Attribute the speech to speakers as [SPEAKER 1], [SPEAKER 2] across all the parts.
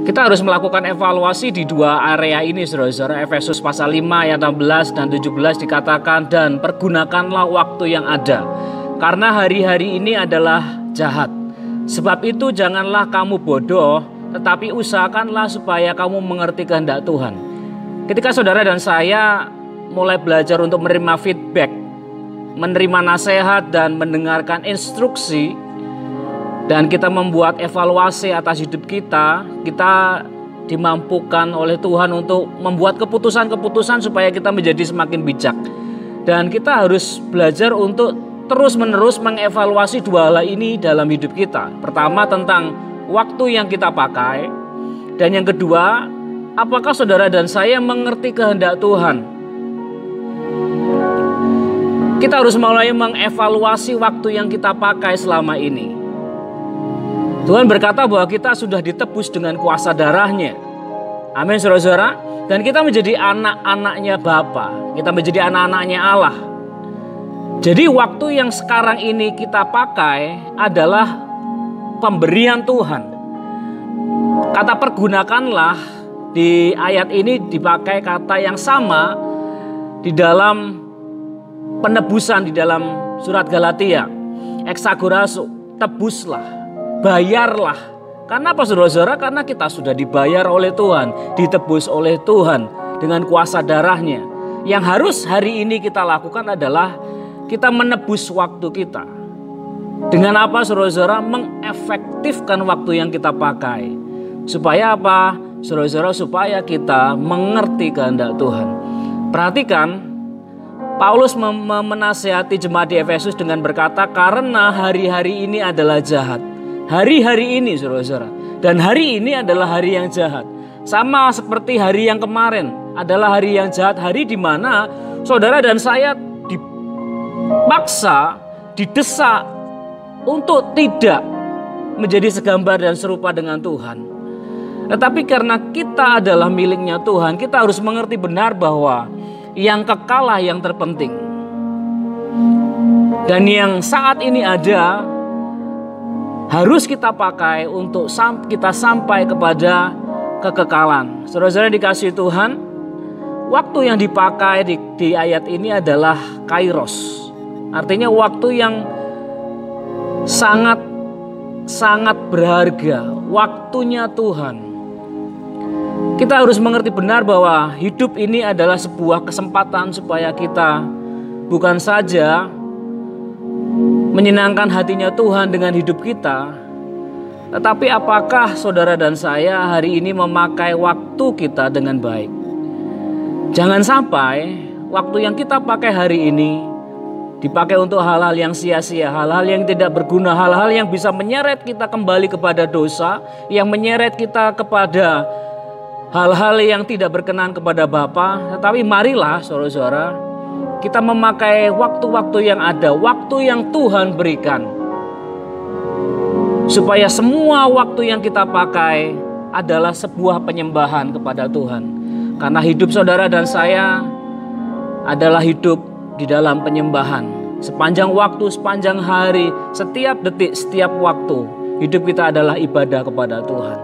[SPEAKER 1] Kita harus melakukan evaluasi di dua area ini, saudara-saudara. Efesus pasal 5 ayat 16 dan 17 dikatakan, dan pergunakanlah waktu yang ada, karena hari-hari ini adalah jahat. Sebab itu janganlah kamu bodoh, tetapi usahakanlah supaya kamu mengerti kehendak Tuhan. Ketika saudara dan saya mulai belajar untuk menerima feedback, menerima nasihat dan mendengarkan instruksi, dan kita membuat evaluasi atas hidup kita, kita dimampukan oleh Tuhan untuk membuat keputusan-keputusan supaya kita menjadi semakin bijak. Dan kita harus belajar untuk terus-menerus mengevaluasi dua hal ini dalam hidup kita. Pertama, tentang waktu yang kita pakai. Dan yang kedua, apakah saudara dan saya mengerti kehendak Tuhan? Kita harus mulai mengevaluasi waktu yang kita pakai selama ini. Tuhan berkata bahwa kita sudah ditebus dengan kuasa darahnya. Amin, saudara-saudara. Dan kita menjadi anak-anaknya Bapa. Kita menjadi anak-anaknya Allah. Jadi waktu yang sekarang ini kita pakai adalah pemberian Tuhan. Kata pergunakanlah di ayat ini dipakai kata yang sama di dalam penebusan di dalam surat Galatia. Exagorazo, tebuslah. Bayarlah. Karena apa, saudara-saudara? Karena kita sudah dibayar oleh Tuhan, ditebus oleh Tuhan dengan kuasa darahnya. Yang harus hari ini kita lakukan adalah kita menebus waktu kita. Dengan apa, saudara-saudara? Mengefektifkan waktu yang kita pakai. Supaya apa, saudara-saudara? Supaya kita mengerti kehendak Tuhan. Perhatikan, Paulus menasihati jemaat di Efesus dengan berkata, karena hari-hari ini adalah jahat. Hari-hari ini, saudara-saudara. Dan hari ini adalah hari yang jahat. Sama seperti hari yang kemarin adalah hari yang jahat. Hari di mana saudara dan saya dipaksa, didesak untuk tidak menjadi segambar dan serupa dengan Tuhan. Tetapi karena kita adalah miliknya Tuhan, kita harus mengerti benar bahwa yang kekalah yang terpenting. Dan yang saat ini ada harus kita pakai untuk kita sampai kepada kekekalan. Saudara-saudara dikasihi Tuhan, waktu yang dipakai di ayat ini adalah kairos. Artinya waktu yang sangat berharga, waktunya Tuhan. Kita harus mengerti benar bahwa hidup ini adalah sebuah kesempatan supaya kita bukan saja menyenangkan hatinya Tuhan dengan hidup kita, tetapi apakah saudara dan saya hari ini memakai waktu kita dengan baik? Jangan sampai waktu yang kita pakai hari ini dipakai untuk hal-hal yang sia-sia, hal-hal yang tidak berguna, hal-hal yang bisa menyeret kita kembali kepada dosa, yang menyeret kita kepada hal-hal yang tidak berkenan kepada Bapa. Tetapi marilah saudara-saudara, kita memakai waktu-waktu yang ada, waktu yang Tuhan berikan. Supaya semua waktu yang kita pakai adalah sebuah penyembahan kepada Tuhan. Karena hidup saudara dan saya adalah hidup di dalam penyembahan. Sepanjang waktu, sepanjang hari, setiap detik, setiap waktu, hidup kita adalah ibadah kepada Tuhan.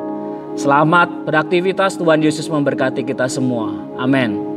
[SPEAKER 1] Selamat beraktivitas, Tuhan Yesus memberkati kita semua. Amin.